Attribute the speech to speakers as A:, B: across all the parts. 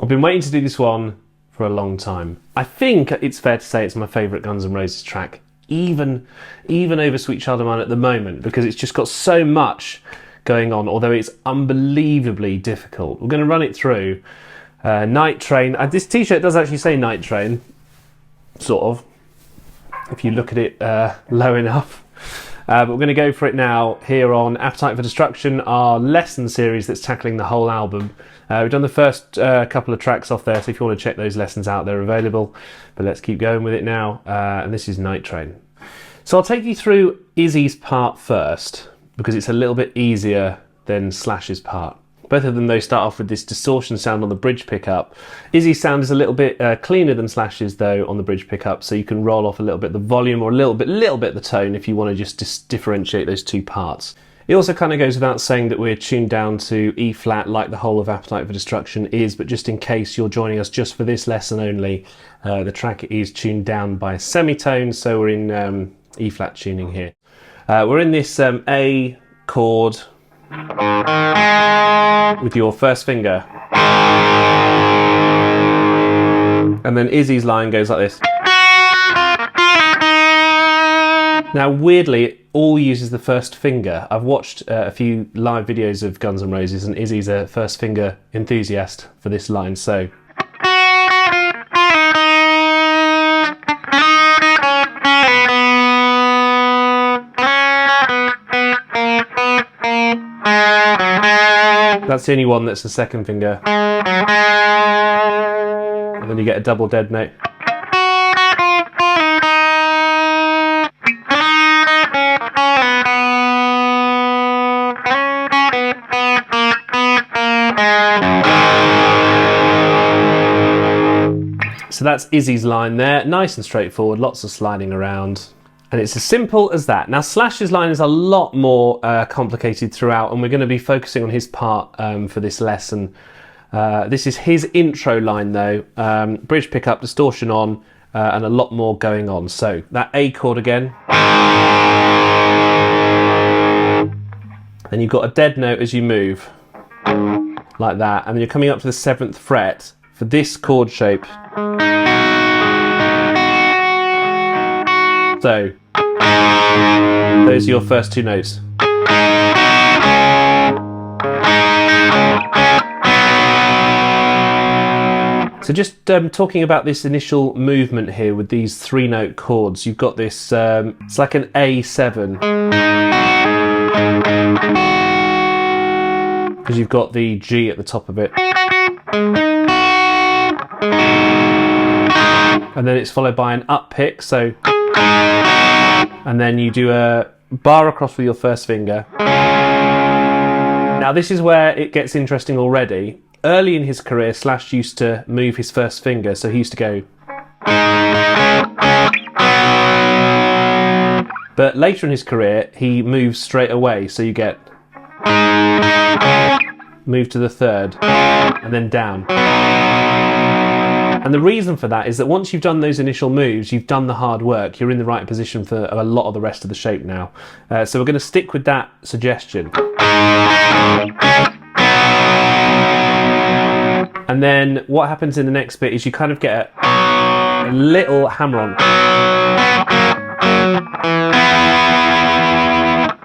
A: I've been waiting to do this one for a long time. I think it's fair to say it's my favourite Guns N' Roses track, even over Sweet Child of Mine at the moment, because it's just got so much going on, although it's unbelievably difficult. We're going to run it through. Nightrain. This t-shirt does actually say Nightrain, sort of, if you look at it low enough. But we're going to go for it now here on Appetite for Destruction, our lesson series that's tackling the whole album. We've done the first couple of tracks off there, so if you want to check those lessons out, they're available. But let's keep going with it now, and this is Nightrain. So I'll take you through Izzy's part first, because it's a little bit easier than Slash's part. Both of them, though, start off with this distortion sound on the bridge pickup. Izzy's sound is a little bit cleaner than Slash's, though, on the bridge pickup, so you can roll off a little bit the volume or a little bit the tone if you want to just differentiate those two parts. It also kind of goes without saying that we're tuned down to E flat, like the whole of Appetite for Destruction is, but just in case you're joining us just for this lesson only, the track is tuned down by a semitone, so we're in E flat tuning here. We're in this A chord with your first finger, and then Izzy's line goes like this. Now weirdly it all uses the first finger. I've watched a few live videos of Guns N' Roses, and Izzy's a first finger enthusiast for this line, so that's the only one that's the second finger. And then you get a double dead note. So that's Izzy's line there. Nice and straightforward, lots of sliding around. And it's as simple as that. Now Slash's line is a lot more complicated throughout, and we're going to be focusing on his part for this lesson. This is his intro line though. Bridge pickup, distortion on, and a lot more going on. So that A chord again. And you've got a dead note as you move, like that. And then you're coming up to the 7th fret for this chord shape. So, those are your first two notes. So just talking about this initial movement here with these 3-note chords, you've got this, it's like an A7. Because you've got the G at the top of it. And then it's followed by an up pick, so, and then you do a bar across with your first finger. Now this is where it gets interesting already. Early in his career, Slash used to move his first finger, so he used to go. But later in his career, he moves straight away, so you get move to the 3rd, and then down. And the reason for that is that once you've done those initial moves, you've done the hard work. You're in the right position for a lot of the rest of the shape now. So we're going to stick with that suggestion. And then what happens in the next bit is you kind of get a little hammer-on.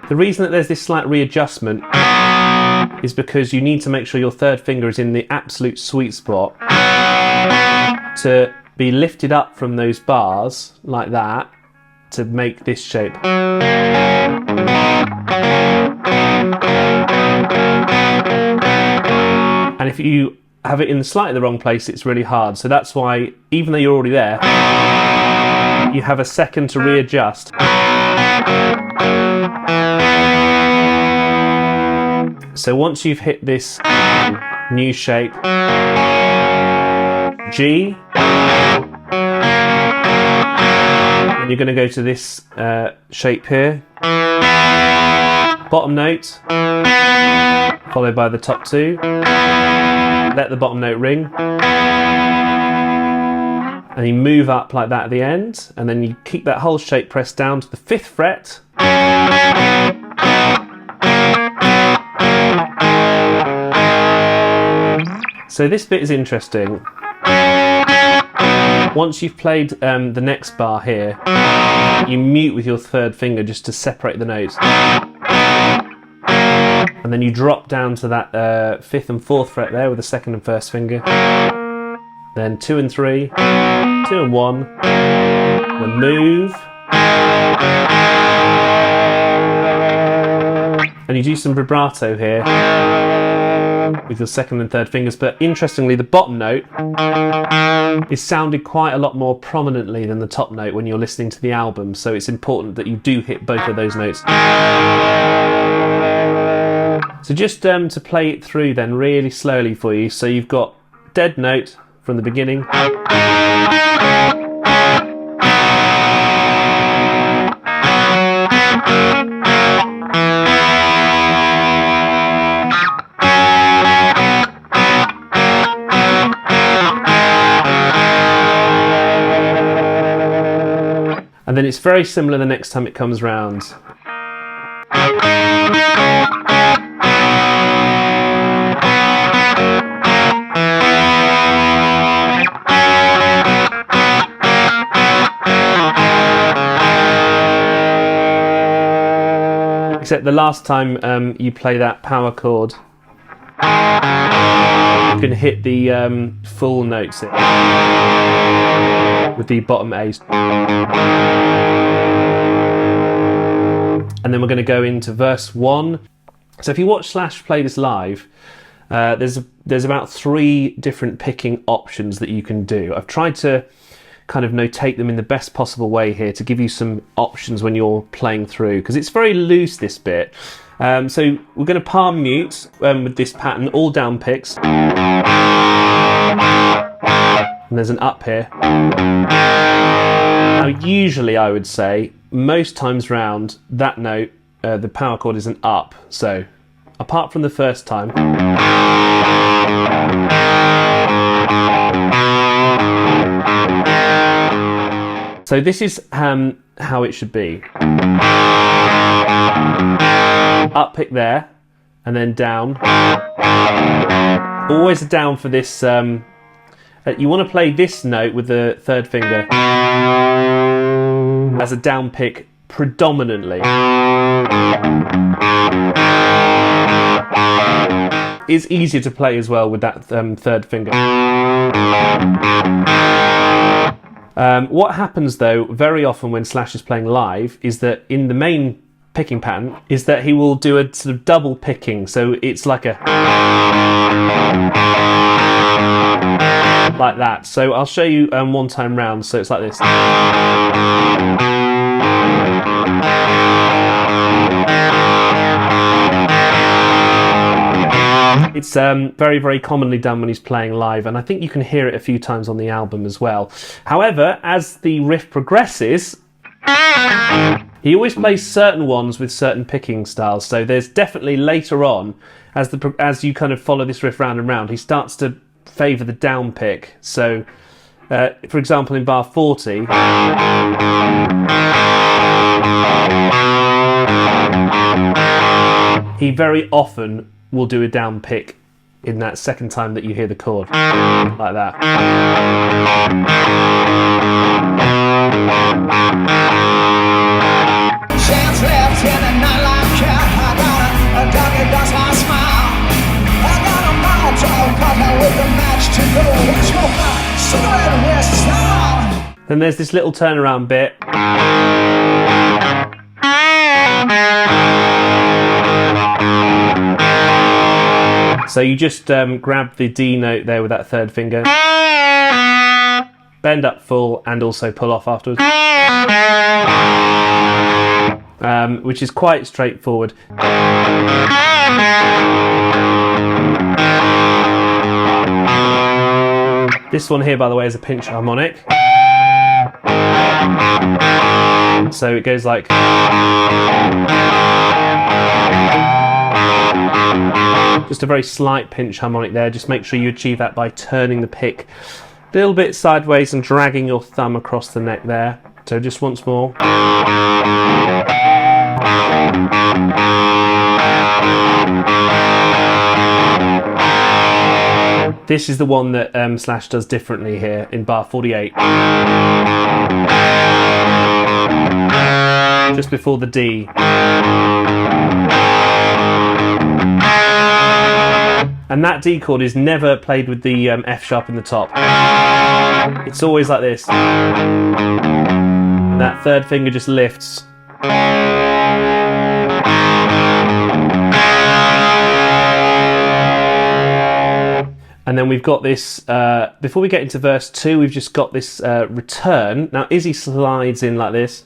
A: The reason that there's this slight readjustment is because you need to make sure your 3rd finger is in the absolute sweet spot to be lifted up from those bars like that to make this shape. And if you have it in slightly the wrong place, it's really hard. So that's why, even though you're already there, you have a second to readjust. So once you've hit this new shape, G, and you're going to go to this shape here, bottom note, followed by the top 2, let the bottom note ring, and you move up like that at the end, and then you keep that whole shape pressed down to the 5th fret, So this bit is interesting. Once you've played the next bar here, you mute with your third finger just to separate the notes. And then you drop down to that 5th and 4th fret there with the 2nd and 1st finger. Then 2 and 3, 2 and 1, then move. And you do some vibrato here with your 2nd and 3rd fingers, but interestingly the bottom note is sounded quite a lot more prominently than the top note when you're listening to the album, so it's important that you do hit both of those notes. So just to play it through then really slowly for you, so you've got dead note from the beginning. And then it's very similar the next time it comes round. Except the last time you play that power chord, you can hit the full notes with the bottom A's. And then we're going to go into verse 1. So if you watch Slash play this live, there's about 3 different picking options that you can do. I've tried to kind of notate them in the best possible way here to give you some options when you're playing through, because it's very loose, this bit. So we're going to palm mute with this pattern, all down picks. And there's an up here. Now usually I would say, most times round, that note, the power chord is an up. So apart from the first time. So this is how it should be. Up pick there, and then down. Always a down for this. You want to play this note with the 3rd finger as a down pick predominantly. It's easier to play as well with that 3rd finger. What happens though very often when Slash is playing live is that in the main picking pattern is that he will do a sort of double picking, so it's like a like that. So I'll show you one time round. So it's like this. It's very, very commonly done when he's playing live, and I think you can hear it a few times on the album as well. However, as the riff progresses, he always plays certain ones with certain picking styles. So there's definitely later on, as you kind of follow this riff round and round, he starts to favour the down pick. So, for example, in bar 40, he very often will do a down pick in that second time that you hear the chord, like that.
B: Chance left in a nightlife cat. I got a doggy does my smile. I got a Molotov cover with a match to go. Smoke a cigarette west style.
A: Then there's this little turnaround bit. So you just grab the D note there with that 3rd finger, bend up full, and also pull off afterwards, which is quite straightforward. This one here, by the way, is a pinch harmonic. So it goes like... Just a very slight pinch harmonic there. Just make sure you achieve that by turning the pick a little bit sideways and dragging your thumb across the neck there. So just once more. This is the one that Slash does differently here in bar 48. Just before the D. And that D chord is never played with the F sharp in the top. It's always like this. And that third finger just lifts. And then we've got this, before we get into verse 2, we've just got this return. Now Izzy slides in like this.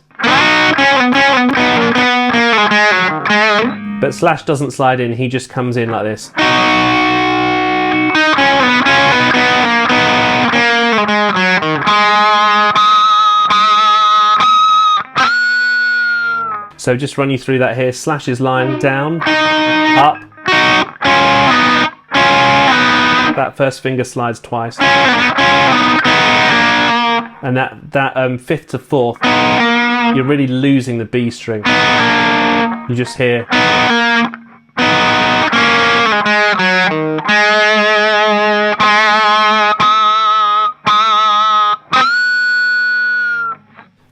A: But Slash doesn't slide in, he just comes in like this. So just run you through that here. Slash's line, down, up. That first finger slides twice. And that fifth to fourth, you're really losing the B string. You just hear.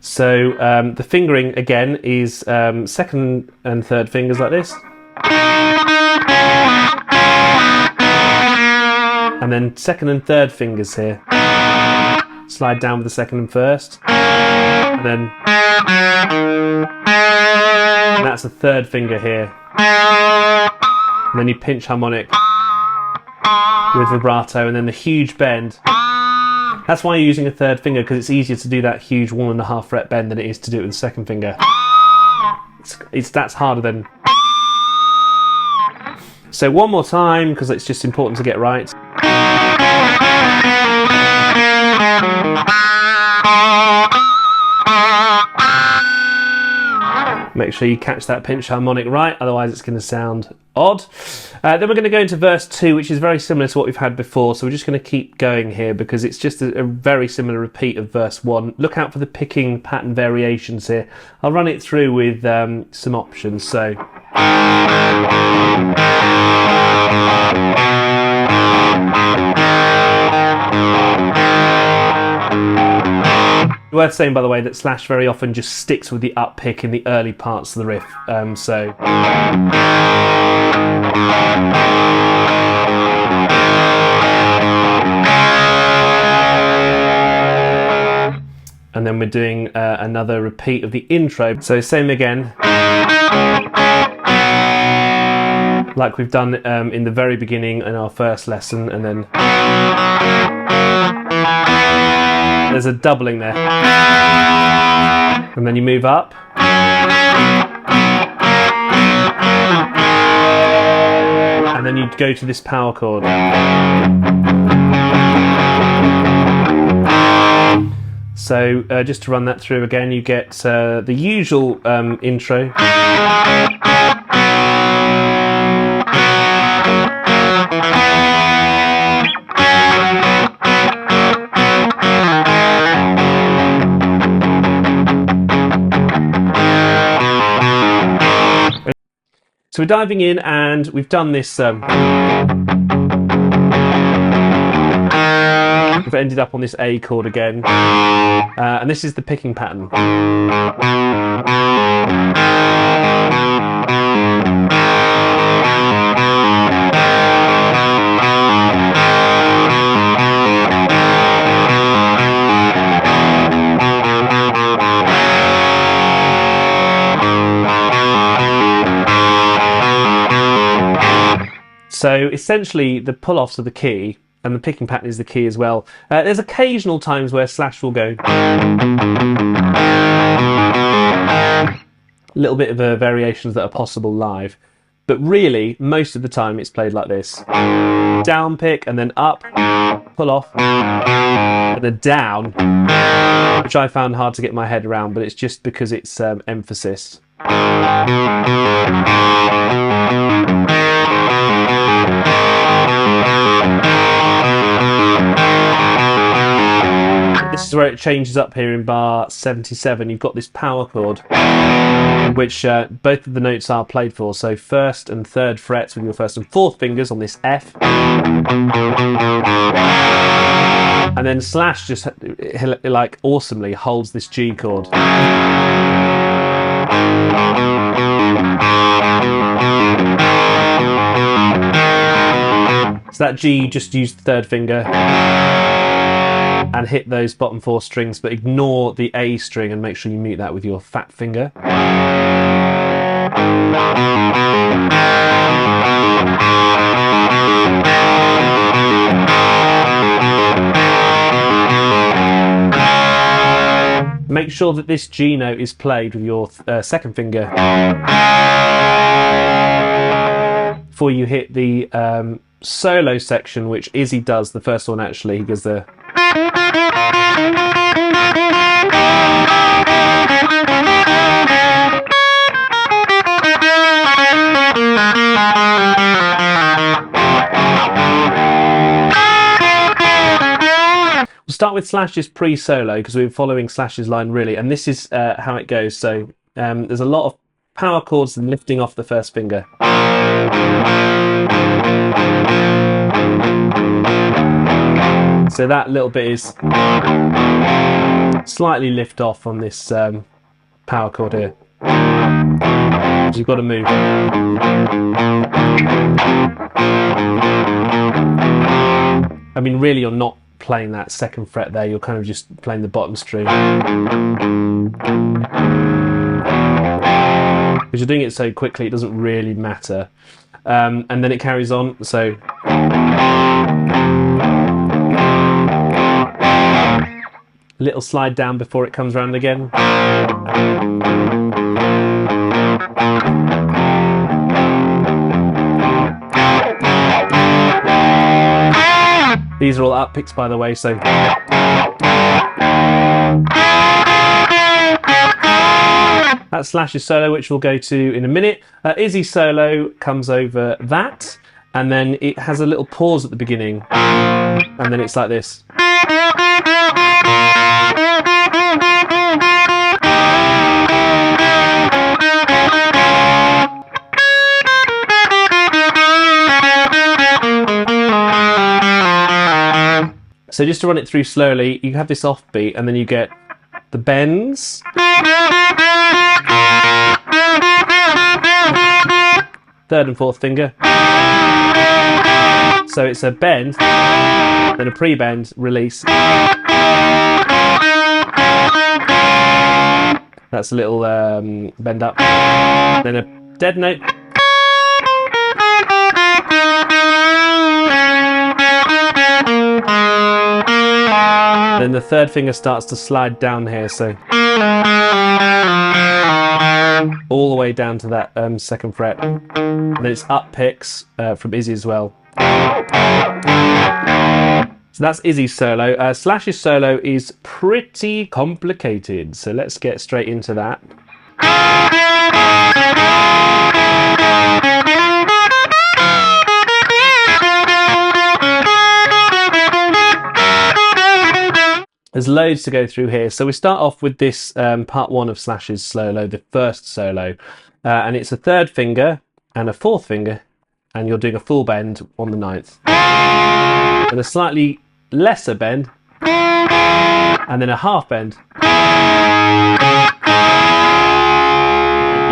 A: So the fingering again is second and third fingers like this. And then second and third fingers here. Slide down with the second and first. And then and that's the third finger here. And then you pinch harmonic with vibrato and then the huge bend. That's why you're using a third finger, because it's easier to do that huge 1.5 fret bend than it is to do it with the second finger. That's harder than. So one more time, because it's just important to get right. Make sure you catch that pinch harmonic right, otherwise it's going to sound odd. Then we're going to go into verse 2, which is very similar to what we've had before, so we're just going to keep going here because it's just a very similar repeat of verse 1. Look out for the picking pattern variations here. I'll run it through with some options. So worth saying, by the way, that Slash very often just sticks with the up pick in the early parts of the riff. And then we're doing another repeat of the intro. So same again, like we've done in the very beginning in our first lesson, and then there's a doubling there. And then you move up. And then you go to this power chord. So just to run that through again, you get the usual intro. So we're diving in, and we've done this. We've ended up on this A chord again, and this is the picking pattern. So essentially the pull-offs are the key, and the picking pattern is the key as well. There's occasional times where Slash will go a little bit of variations that are possible live, but really most of the time it's played like this. Down pick and then up, pull off, and then down, which I found hard to get my head around, but it's just because it's emphasis. This is is where it changes up here in bar 77. You've got this power chord, which both of the notes are played for. So first and third frets with your first and fourth fingers on this F. And then Slash just like awesomely holds this G chord. So that G, you just use the third finger and hit those bottom four strings, but ignore the A string and make sure you mute that with your fat finger. Make sure that this G note is played with your second finger before you hit the solo section, which Izzy does, the first one actually. He gives the... We'll start with Slash's pre-solo because we're following Slash's line really, and this is how it goes. So there's a lot of power chords and lifting off the first finger. So that little bit is slightly lift off on this power chord here. So you've got to move. I mean, really, you're not playing that second fret there, you're kind of just playing the bottom string. Because you're doing it so quickly, it doesn't really matter. And then it carries on, so... little slide down before it comes around again. These are all up picks, by the way, so... That's Slash's solo, which we'll go to in a minute. Izzy's solo comes over that, and then it has a little pause at the beginning, and then it's like this. So just to run it through slowly, you have this offbeat and then you get the bends, third and fourth finger. So it's a bend, then a pre-bend, release. That's a little bend up. Then a dead note. Then the third finger starts to slide down here, so all the way down to that second fret. And then it's up picks from Izzy as well. So that's Izzy's solo. Slash's solo is pretty complicated, so let's get straight into that. There's loads to go through here. So we start off with this part one of Slash's solo, the first solo. And it's a third finger and a fourth finger, and you're doing a full bend on the ninth. And a slightly lesser bend, and then a half bend.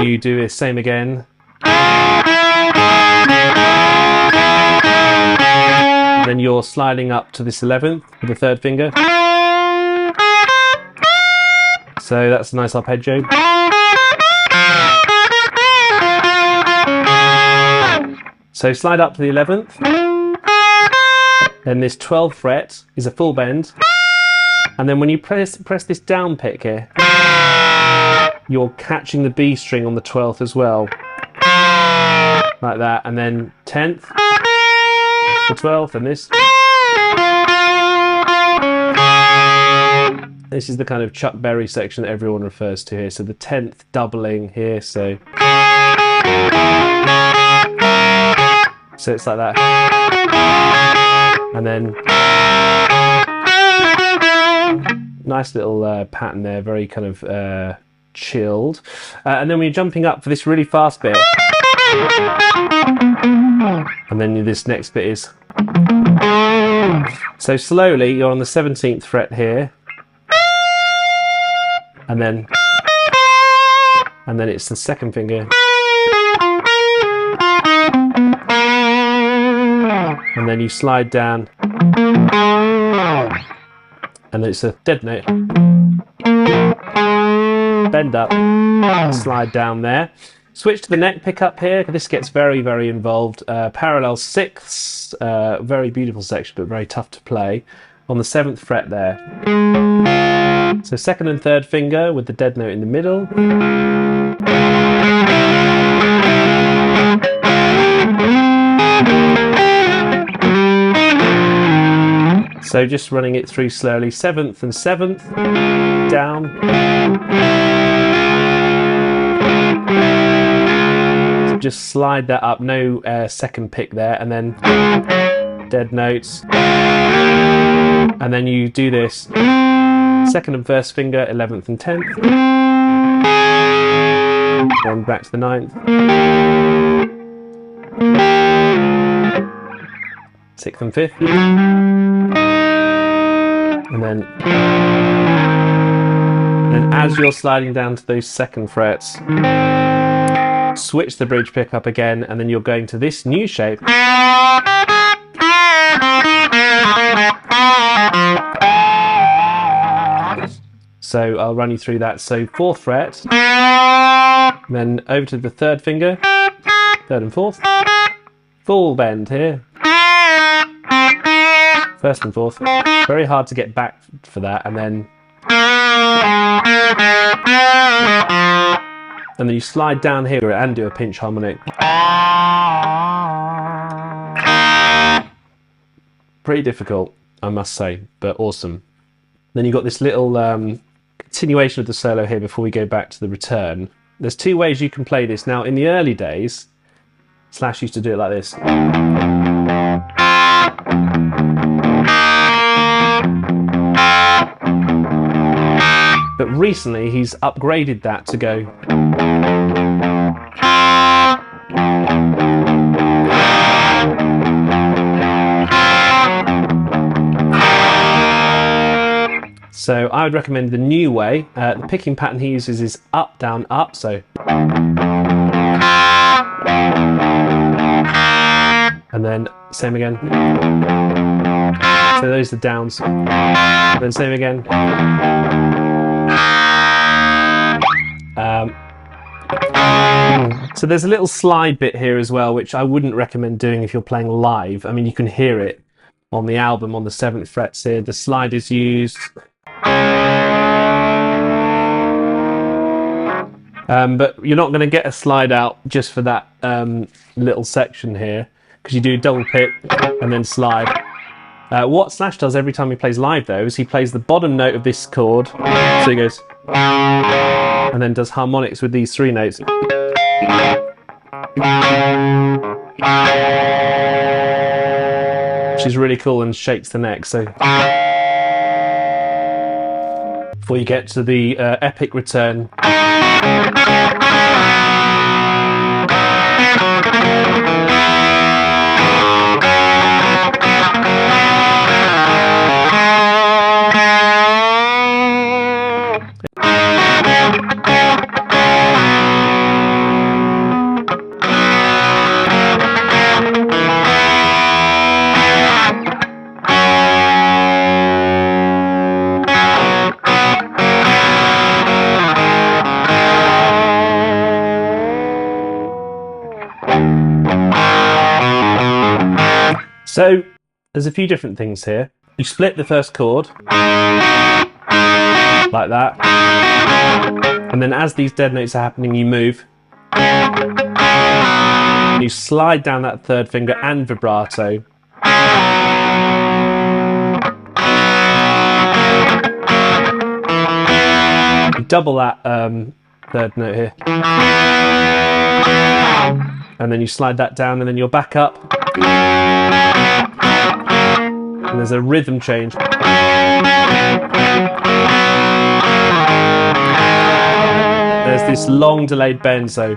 A: You do the same again. Then you're sliding up to this 11th with the third finger. So that's a nice arpeggio. So slide up to the 11th. Then this 12th fret is a full bend. And then when you press this down pick here, you're catching the B string on the 12th as well. Like that. And then 10th, the 12th, and this. This is the kind of Chuck Berry section that everyone refers to here. So the 10th doubling here, so it's like that. And then Nice little pattern there, very kind of chilled. And then when you're jumping up for this really fast bit, and then this next bit is. So slowly, you're on the 17th fret here, and then it's the second finger, and then you slide down, and it's a dead note. Bend up, slide down there. Switch to the neck pickup here. This gets very, very involved. Parallel sixths, very beautiful section, but very tough to play. On the 7th fret there. So second and third finger with the dead note in the middle. So just running it through slowly. 7th and 7th, down. So just slide that up, no second pick there, and then dead notes. And then you do this, 2nd and 1st finger, 11th and 10th. Then back to the 9th. 6th and 5th. And then as you're sliding down to those 2nd frets, switch the bridge pickup again, and then you're going to this new shape. So I'll run you through that. So 4th fret, then over to the 3rd finger, 3rd and 4th, full bend here, 1st and 4th, very hard to get back for that, and then you slide down here and do a pinch harmonic. Pretty difficult, I must say, but awesome. Then you've got this little continuation of the solo here before we go back to the return. There's 2 ways you can play this. Now, in the early days, Slash used to do it like this. But recently, he's upgraded that to go. So I would recommend the new way. The picking pattern he uses is up, down, up. So, and then same again. So those are the downs. Then same again. So there's a little slide bit here as well, which I wouldn't recommend doing if you're playing live. I mean, you can hear it on the album on the 7th frets here. The slide is used. But you're not going to get a slide out just for that little section here, because you do double pick and then slide. What Slash does every time he plays live, though, is he plays the bottom note of this chord, so he goes, and then does harmonics with these 3 notes. Which is really cool and shakes the neck. So before you get to the epic return. So there's a few different things here. You split the first chord like that, and then as these dead notes are happening, you move. You slide down that 3rd finger and vibrato. You double that 3rd note here, and then you slide that down, and then you're back up. And there's a rhythm change. there's this long delayed bend, so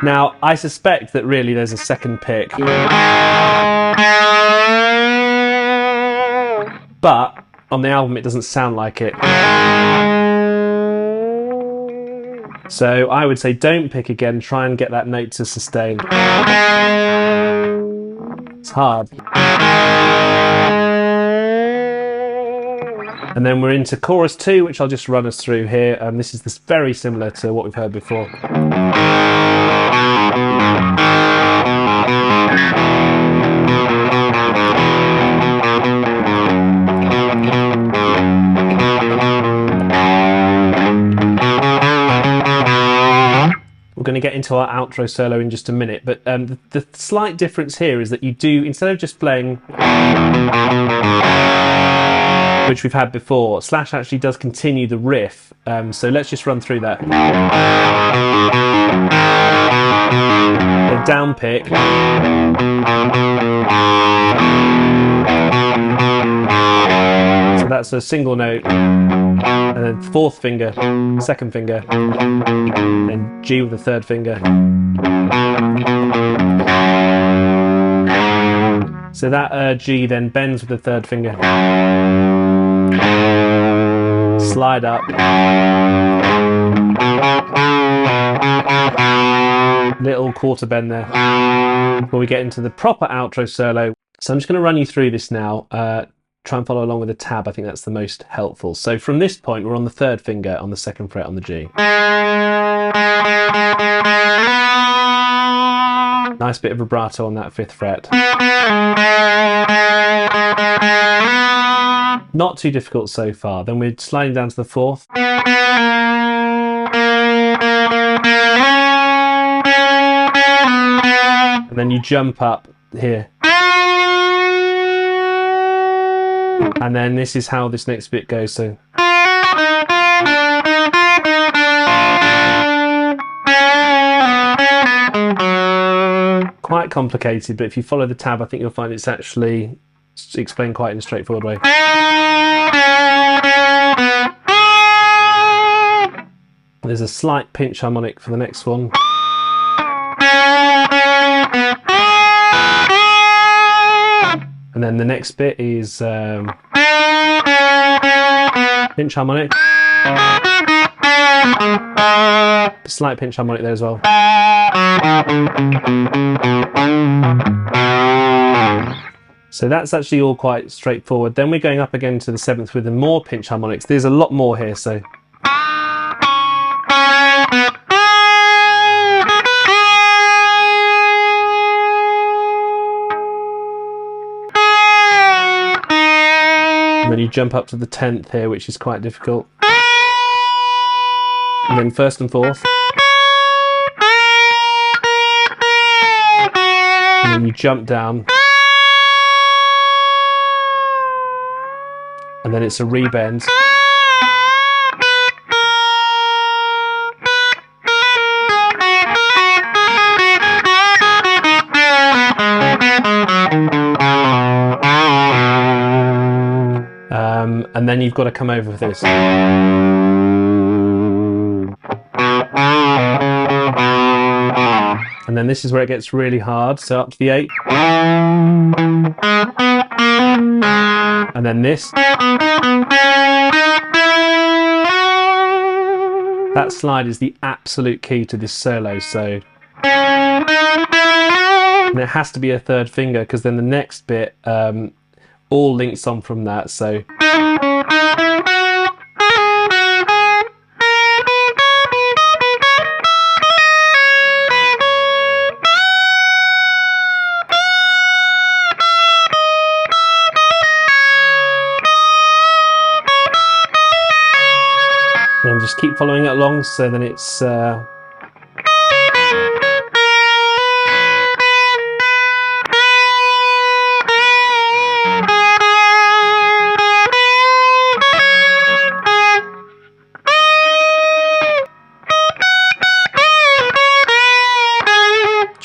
A: now I suspect that really there's a second pick, but on the album it doesn't sound like it. So I would say don't pick again, try and get that note to sustain. It's hard. And then we're into chorus 2, which I'll just run us through here. This is very similar to what we've heard before. We're going to get into our outro solo in just a minute, but the slight difference here is that you do, instead of just playing, which we've had before, Slash actually does continue the riff, so let's just run through that. A down pick, so that's a single note, and then fourth finger, second finger, then G with the third finger. So that G then bends with the third finger, slide up, little quarter bend there, before we get into the proper outro solo. So I'm just going to run you through this now. Try and follow along with the tab. I think that's the most helpful. So from this point, we're on the third finger on the second fret on the G. Nice bit of vibrato on that fifth fret. Not too difficult so far. Then we're sliding down to the fourth. And then you jump up here. And then this is how this next bit goes. So quite complicated, but if you follow the tab, I think you'll find it's actually explained quite in a straightforward way. There's a slight pinch harmonic for the next one. And then the next bit is pinch harmonic. Slight pinch harmonic there as well. So that's actually all quite straightforward. Then we're going up again to the seventh with more pinch harmonics. There's a lot more here, so. And then you jump up to the 10th here, which is quite difficult. And then first and fourth. And then you jump down. And then it's a rebend. And then you've got to come over with this. And then this is where it gets really hard, so up to the 8. And then this. That slide is the absolute key to this solo, so. And it has to be a third finger, because then the next bit all links on from that, so. And just keep following it along, so then it's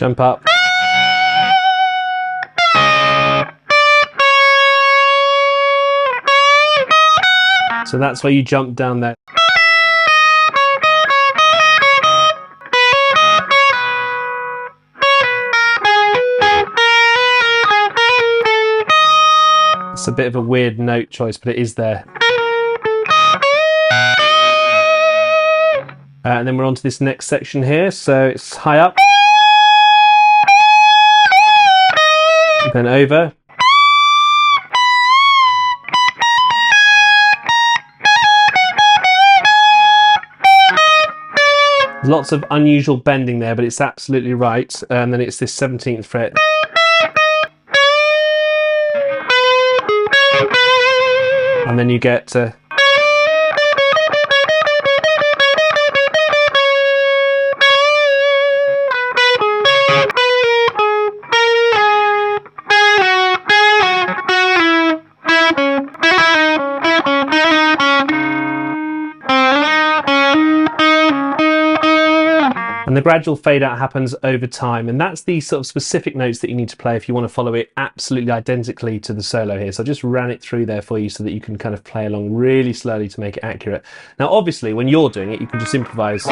A: jump up. So that's where you jump down there. It's a bit of a weird note choice, but it is there. And then we're on to this next section here. So it's high up, then over. Lots of unusual bending there, but it's absolutely right. And then it's this 17th fret. And then you get and the gradual fade out happens over time, and that's the sort of specific notes that you need to play if you want to follow it absolutely identically to the solo here. So I just ran it through there for you so that you can kind of play along really slowly to make it accurate. Now obviously when you're doing it you can just improvise.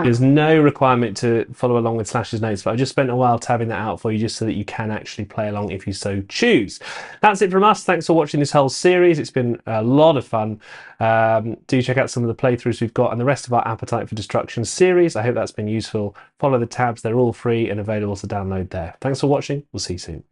A: There's no requirement to follow along with Slash's notes, but I just spent a while tabbing that out for you just so that you can actually play along if you so choose. That's it from us. Thanks for watching this whole series. It's been a lot of fun. Do check out some of the playthroughs we've got and the rest of our Appetite for Destruction series. I hope that's been useful. Follow the tabs. They're all free and available to download there. Thanks for watching. We'll see you soon.